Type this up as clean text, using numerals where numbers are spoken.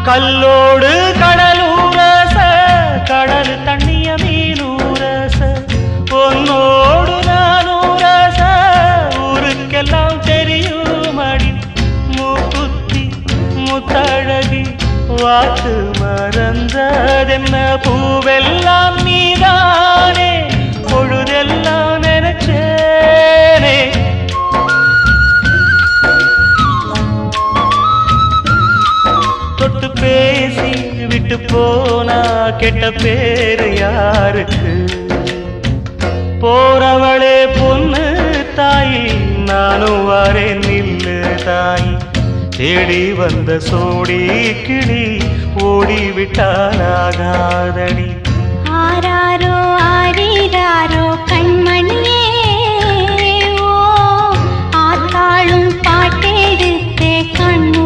கல்லோடு கடலூரச கடல் தண்ணிய மீனூரச பொன்னோடு நானூரச ஊருக்கெல்லாம் தெரியும் அடி மூக்குத்தி முத்தழகி வாக்கு மறந்ததென்ன பூவெல்லாம் நீதானே பொழுதெல்லாம் நினைச்சேனே தொட்டு பேசி விட்டு போனா கெட்ட பேரு யாருக்கு போறவளே பொண்ணு தாயி நானும் வரேன் நில்லு தாயி தேடி வந்த சோடி கிளி ஓடிவிட்டாலாகாதடி ஆராரோ ஆரீராரோ கண்மணியே ஓ ஆத்தாளும் பாட்டெடுத்தே கண்ணு